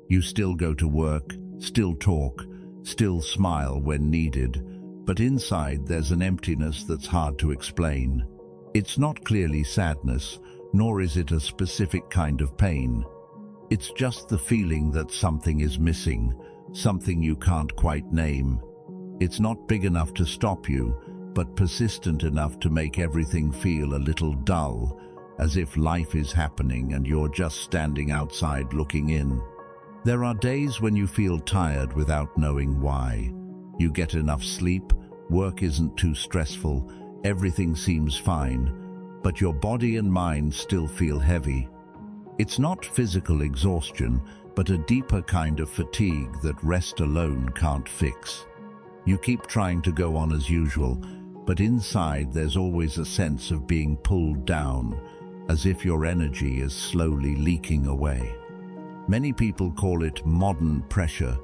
You still go to work, still talk, still smile when needed, but inside there's an emptiness that's hard to explain. It's not clearly sadness, nor is it a specific kind of pain. It's just the feeling that something is missing, something you can't quite name. It's not big enough to stop you, but persistent enough to make everything feel a little dull, as if life is happening and you're just standing outside looking in. There are days when you feel tired without knowing why. You get enough sleep, work isn't too stressful, everything seems fine, but your body and mind still feel heavy. It's not physical exhaustion, but a deeper kind of fatigue that rest alone can't fix. You keep trying to go on as usual, but inside there's always a sense of being pulled down, as if your energy is slowly leaking away. Many people call it modern pressure,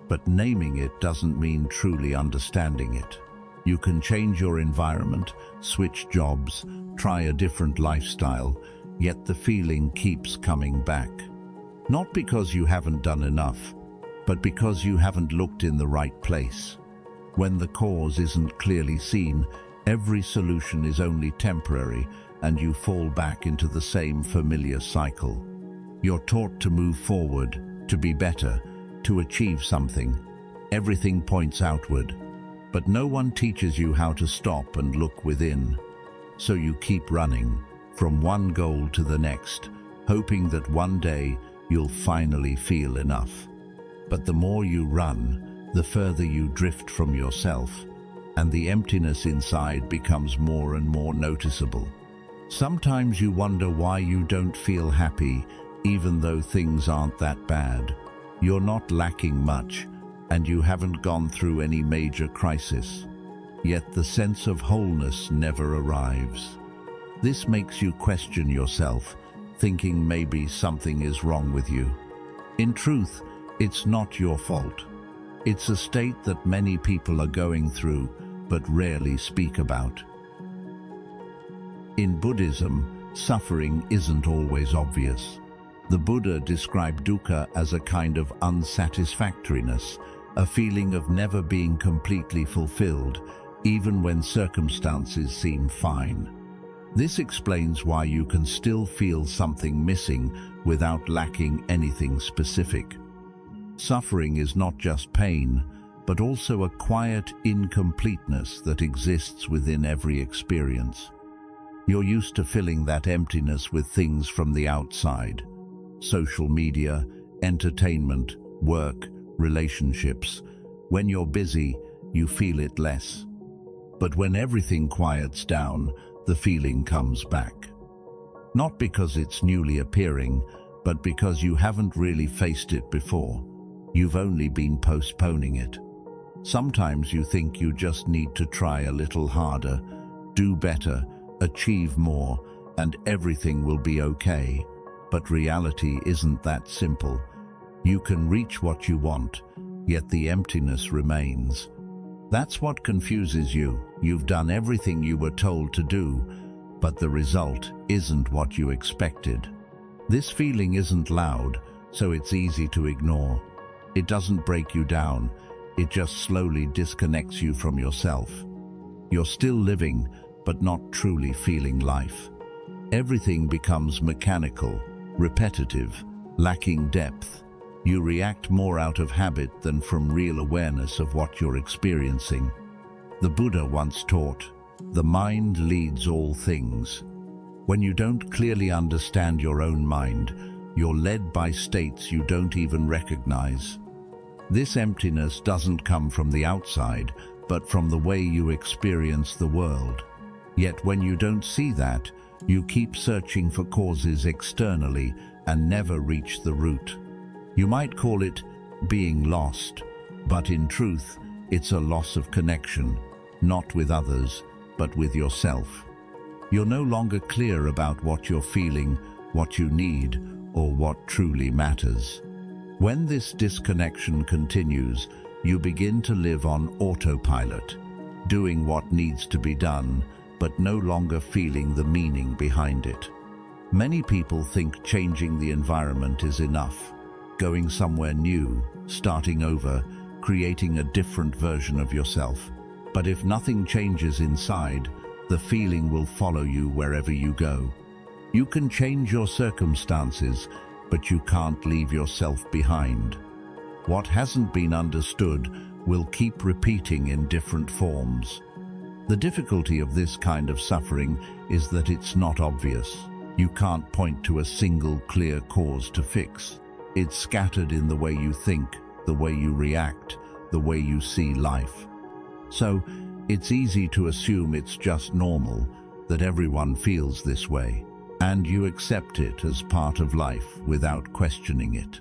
but naming it doesn't mean truly understanding it. You can change your environment, switch jobs, try a different lifestyle, yet the feeling keeps coming back. Not because you haven't done enough, but because you haven't looked in the right place. When the cause isn't clearly seen, every solution is only temporary, and you fall back into the same familiar cycle. You're taught to move forward, to be better, to achieve something. Everything points outward, but no one teaches you how to stop and look within. So you keep running, from one goal to the next, hoping that one day you'll finally feel enough. But the more you run, the further you drift from yourself, and the emptiness inside becomes more and more noticeable. Sometimes you wonder why you don't feel happy, even though things aren't that bad. You're not lacking much, and you haven't gone through any major crisis. Yet the sense of wholeness never arrives. This makes you question yourself, thinking maybe something is wrong with you. In truth, it's not your fault. It's a state that many people are going through, but rarely speak about. In Buddhism, suffering isn't always obvious. The Buddha described dukkha as a kind of unsatisfactoriness, a feeling of never being completely fulfilled, even when circumstances seem fine. This explains why you can still feel something missing without lacking anything specific. Suffering is not just pain, but also a quiet incompleteness that exists within every experience. You're used to filling that emptiness with things from the outside: social media, entertainment, work, relationships. When you're busy, you feel it less. But when everything quiets down, the feeling comes back. Not because it's newly appearing, but because you haven't really faced it before. You've only been postponing it. Sometimes you think you just need to try a little harder, do better, achieve more, and everything will be okay. But reality isn't that simple. You can reach what you want, yet the emptiness remains. That's what confuses you. You've done everything you were told to do, but the result isn't what you expected. This feeling isn't loud, so it's easy to ignore. It doesn't break you down, it just slowly disconnects you from yourself. You're still living, but not truly feeling life. Everything becomes mechanical, repetitive, lacking depth. You react more out of habit than from real awareness of what you're experiencing. The Buddha once taught, "The mind leads all things." When you don't clearly understand your own mind, you're led by states you don't even recognize. This emptiness doesn't come from the outside, but from the way you experience the world. Yet when you don't see that, you keep searching for causes externally and never reach the root. You might call it being lost, but in truth, it's a loss of connection, not with others, but with yourself. You're no longer clear about what you're feeling, what you need, or what truly matters. When this disconnection continues, you begin to live on autopilot, doing what needs to be done, but no longer feeling the meaning behind it. Many people think changing the environment is enough. going somewhere new, starting over, creating a different version of yourself. But if nothing changes inside, the feeling will follow you wherever you go. You can change your circumstances, but you can't leave yourself behind. What hasn't been understood will keep repeating in different forms. The difficulty of this kind of suffering is that it's not obvious. You can't point to a single clear cause to fix. It's scattered in the way you think, the way you react, the way you see life. So, it's easy to assume it's just normal, that everyone feels this way, and you accept it as part of life without questioning it.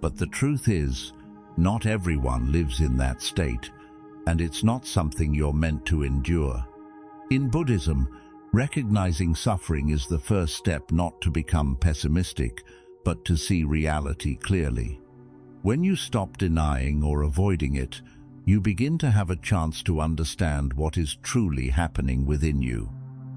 But the truth is, not everyone lives in that state, and it's not something you're meant to endure. In Buddhism, recognizing suffering is the first step not to become pessimistic, but to see reality clearly. When you stop denying or avoiding it, you begin to have a chance to understand what is truly happening within you.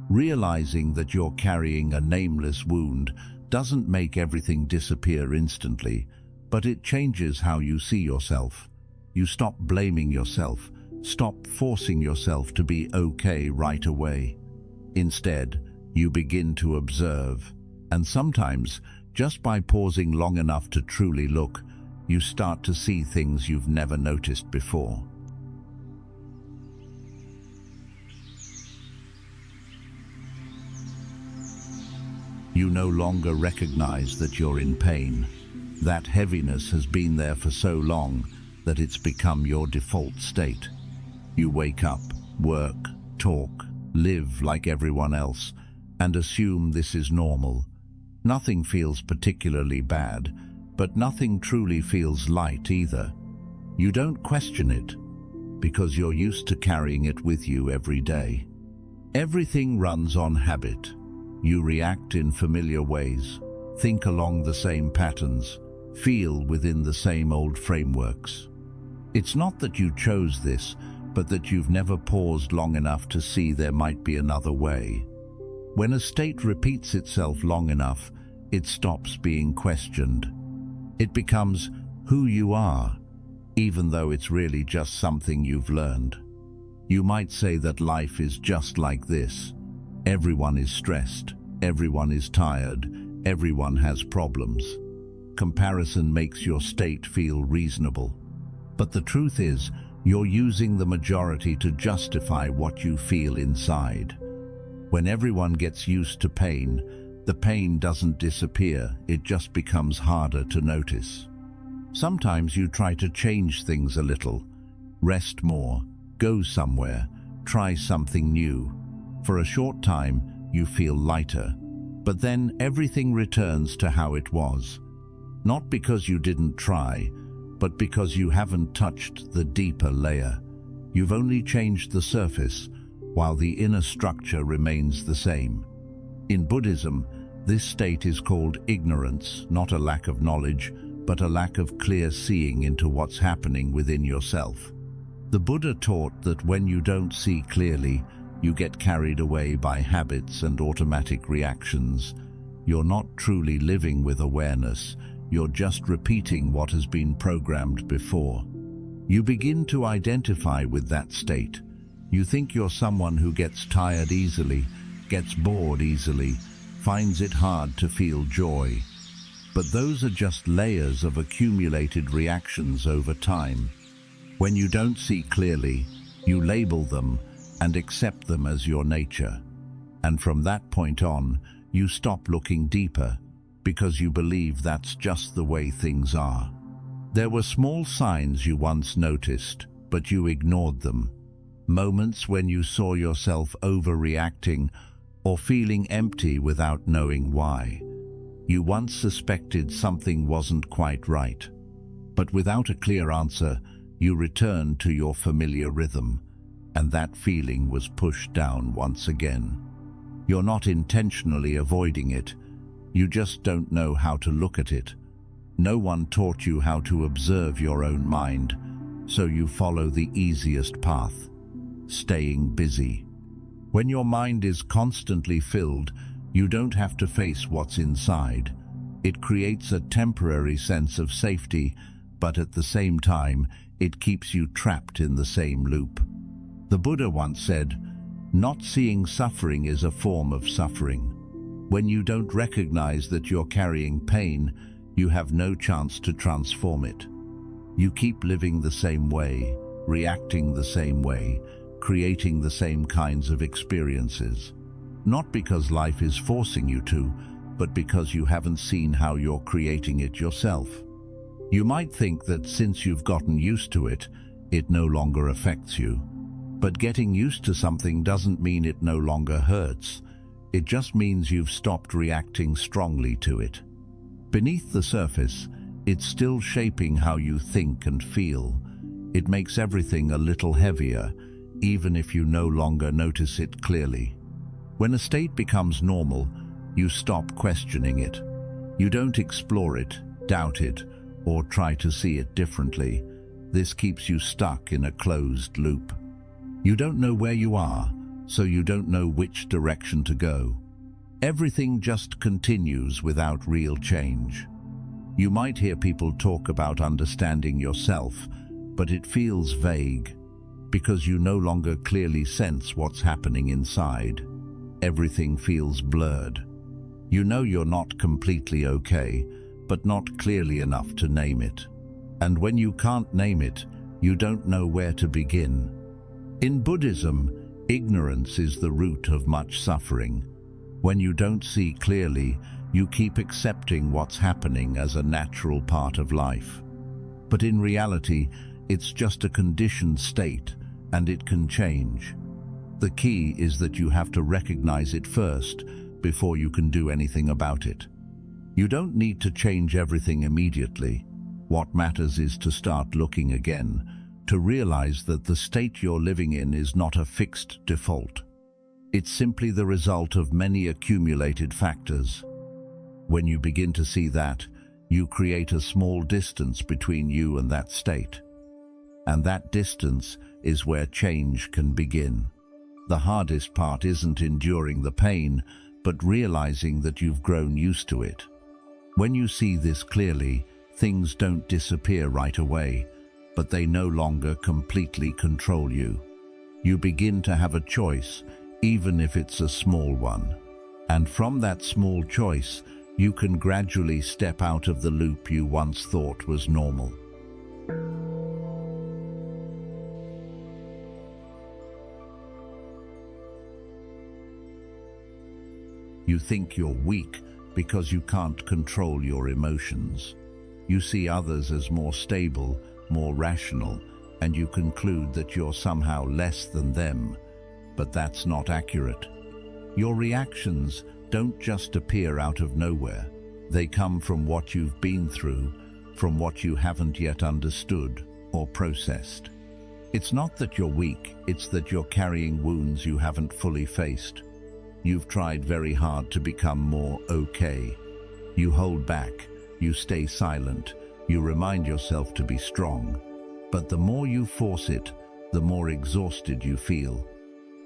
Realizing that you're carrying a nameless wound doesn't make everything disappear instantly, but it changes how you see yourself. You stop blaming yourself, stop forcing yourself to be okay right away. Instead, you begin to observe, and sometimes, just by pausing long enough to truly look, you start to see things you've never noticed before. You no longer recognize that you're in pain. That heaviness has been there for so long that it's become your default state. You wake up, work, talk, live like everyone else, and assume this is normal. Nothing feels particularly bad, but nothing truly feels light either. You don't question it, because you're used to carrying it with you every day. Everything runs on habit. You react in familiar ways, think along the same patterns, feel within the same old frameworks. It's not that you chose this, but that you've never paused long enough to see there might be another way. When a state repeats itself long enough, it stops being questioned. It becomes who you are, even though it's really just something you've learned. You might say that life is just like this. Everyone is stressed, everyone is tired, everyone has problems. Comparison makes your state feel reasonable. But the truth is, you're using the majority to justify what you feel inside. When everyone gets used to pain, the pain doesn't disappear, it just becomes harder to notice. Sometimes you try to change things a little, rest more, go somewhere, try something new. For a short time, you feel lighter, but then everything returns to how it was. Not because you didn't try, but because you haven't touched the deeper layer. You've only changed the surface, while the inner structure remains the same. In Buddhism, this state is called ignorance, not a lack of knowledge, but a lack of clear seeing into what's happening within yourself. The Buddha taught that when you don't see clearly, you get carried away by habits and automatic reactions. You're not truly living with awareness, you're just repeating what has been programmed before. You begin to identify with that state. You think you're someone who gets tired easily, gets bored easily, finds it hard to feel joy. But those are just layers of accumulated reactions over time. When you don't see clearly, you label them and accept them as your nature. And from that point on, you stop looking deeper, because you believe that's just the way things are. There were small signs you once noticed, but you ignored them. Moments when you saw yourself overreacting or feeling empty without knowing why. You once suspected something wasn't quite right. But without a clear answer, you returned to your familiar rhythm, and that feeling was pushed down once again. You're not intentionally avoiding it, you just don't know how to look at it. No one taught you how to observe your own mind, so you follow the easiest path, staying busy. When your mind is constantly filled, you don't have to face what's inside. It creates a temporary sense of safety, but at the same time, it keeps you trapped in the same loop. The Buddha once said, "Not seeing suffering is a form of suffering." When you don't recognize that you're carrying pain, you have no chance to transform it. You keep living the same way, reacting the same way, creating the same kinds of experiences. Not because life is forcing you to, but because you haven't seen how you're creating it yourself. You might think that since you've gotten used to it, it no longer affects you. But getting used to something doesn't mean it no longer hurts. It just means you've stopped reacting strongly to it. Beneath the surface, it's still shaping how you think and feel. It makes everything a little heavier, even if you no longer notice it clearly. When a state becomes normal, you stop questioning it. You don't explore it, doubt it, or try to see it differently. This keeps you stuck in a closed loop. You don't know where you are, so you don't know which direction to go. Everything just continues without real change. You might hear people talk about understanding yourself, but it feels vague, because you no longer clearly sense what's happening inside. Everything feels blurred. You know you're not completely okay, but not clearly enough to name it. And when you can't name it, you don't know where to begin. In Buddhism, ignorance is the root of much suffering. When you don't see clearly, you keep accepting what's happening as a natural part of life. But in reality, it's just a conditioned state, and it can change. The key is that you have to recognize it first before you can do anything about it. You don't need to change everything immediately. What matters is to start looking again, to realize that the state you're living in is not a fixed default. It's simply the result of many accumulated factors. When you begin to see that, you create a small distance between you and that state. And that distance is where change can begin. The hardest part isn't enduring the pain, but realizing that you've grown used to it. When you see this clearly, things don't disappear right away, but they no longer completely control you. You begin to have a choice, even if it's a small one. And from that small choice, you can gradually step out of the loop you once thought was normal. You think you're weak because you can't control your emotions. You see others as more stable, more rational, and you conclude that you're somehow less than them. But that's not accurate. Your reactions don't just appear out of nowhere. They come from what you've been through, from what you haven't yet understood or processed. It's not that you're weak, it's that you're carrying wounds you haven't fully faced. You've tried very hard to become more okay. You hold back, you stay silent, you remind yourself to be strong. But the more you force it, the more exhausted you feel.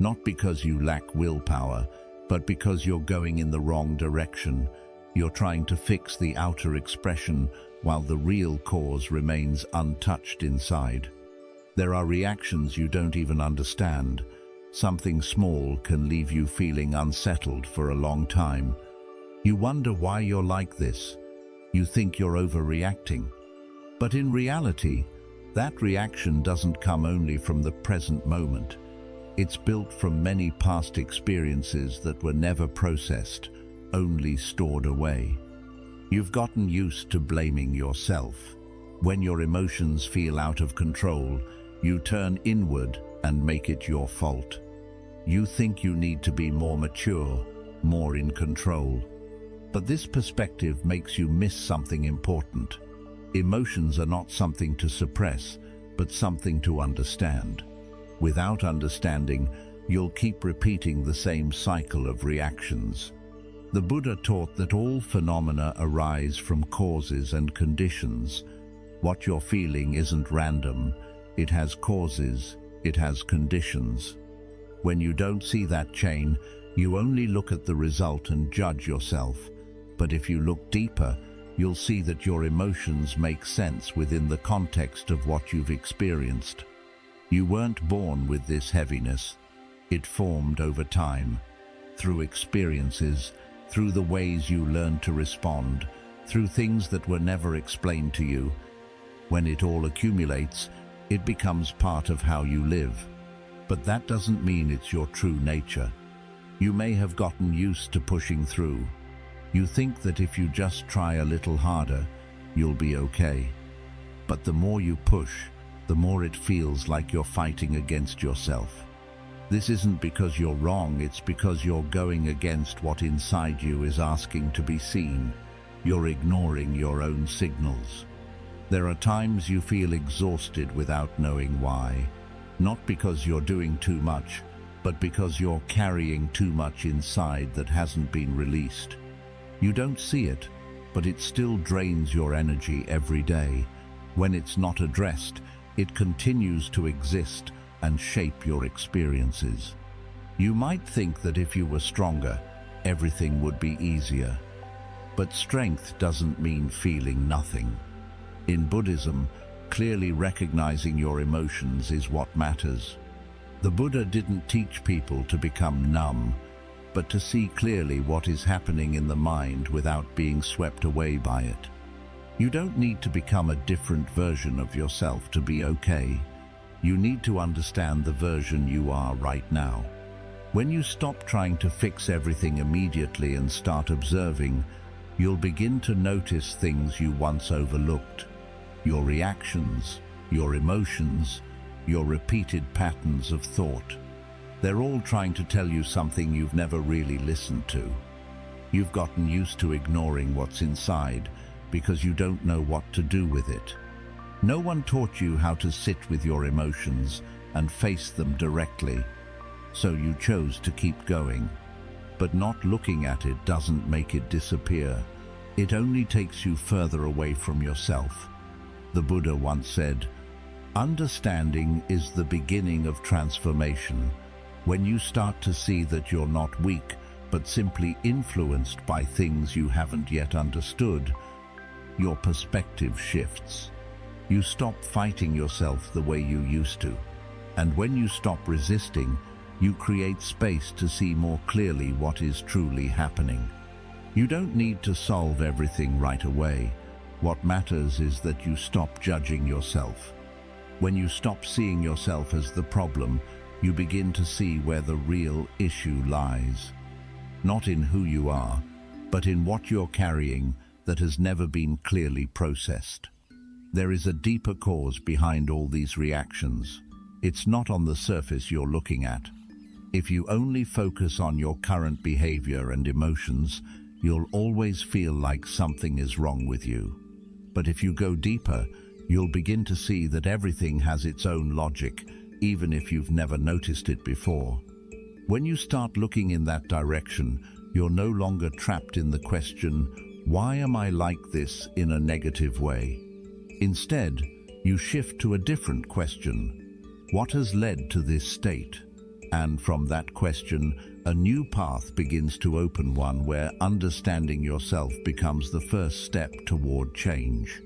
Not because you lack willpower, but because you're going in the wrong direction. You're trying to fix the outer expression while the real cause remains untouched inside. There are reactions you don't even understand. Something small can leave you feeling unsettled for a long time. You wonder why you're like this. You think you're overreacting. But in reality, that reaction doesn't come only from the present moment. It's built from many past experiences that were never processed, only stored away. You've gotten used to blaming yourself. When your emotions feel out of control, you turn inward and make it your fault. You think you need to be more mature, more in control. But this perspective makes you miss something important. Emotions are not something to suppress, but something to understand. Without understanding, you'll keep repeating the same cycle of reactions. The Buddha taught that all phenomena arise from causes and conditions. What you're feeling isn't random. It has causes, it has conditions. When you don't see that chain, you only look at the result and judge yourself. But if you look deeper, you'll see that your emotions make sense within the context of what you've experienced. You weren't born with this heaviness. It formed over time, through experiences, through the ways you learned to respond, through things that were never explained to you. When it all accumulates, it becomes part of how you live. But that doesn't mean it's your true nature. You may have gotten used to pushing through. You think that if you just try a little harder, you'll be okay. But the more you push, the more it feels like you're fighting against yourself. This isn't because you're wrong, it's because you're going against what inside you is asking to be seen. You're ignoring your own signals. There are times you feel exhausted without knowing why. Not because you're doing too much, but because you're carrying too much inside that hasn't been released. You don't see it, but it still drains your energy every day. When it's not addressed, it continues to exist and shape your experiences. You might think that if you were stronger, everything would be easier. But strength doesn't mean feeling nothing. In Buddhism, clearly recognizing your emotions is what matters. The Buddha didn't teach people to become numb, but to see clearly what is happening in the mind without being swept away by it. You don't need to become a different version of yourself to be okay. You need to understand the version you are right now. When you stop trying to fix everything immediately and start observing, you'll begin to notice things you once overlooked. Your reactions, your emotions, your repeated patterns of thought. They're all trying to tell you something you've never really listened to. You've gotten used to ignoring what's inside because you don't know what to do with it. No one taught you how to sit with your emotions and face them directly, so you chose to keep going. But not looking at it doesn't make it disappear. It only takes you further away from yourself. The Buddha once said, "Understanding is the beginning of transformation." When you start to see that you're not weak, but simply influenced by things you haven't yet understood, your perspective shifts. You stop fighting yourself the way you used to. And when you stop resisting, you create space to see more clearly what is truly happening. You don't need to solve everything right away. What matters is that you stop judging yourself. When you stop seeing yourself as the problem, you begin to see where the real issue lies. Not in who you are, but in what you're carrying that has never been clearly processed. There is a deeper cause behind all these reactions. It's not on the surface you're looking at. If you only focus on your current behavior and emotions, you'll always feel like something is wrong with you. But if you go deeper, you'll begin to see that everything has its own logic, even if you've never noticed it before. When you start looking in that direction, you're no longer trapped in the question, "Why am I like this?" in a negative way. Instead, you shift to a different question. What has led to this state? And from that question, a new path begins to open, one where understanding yourself becomes the first step toward change.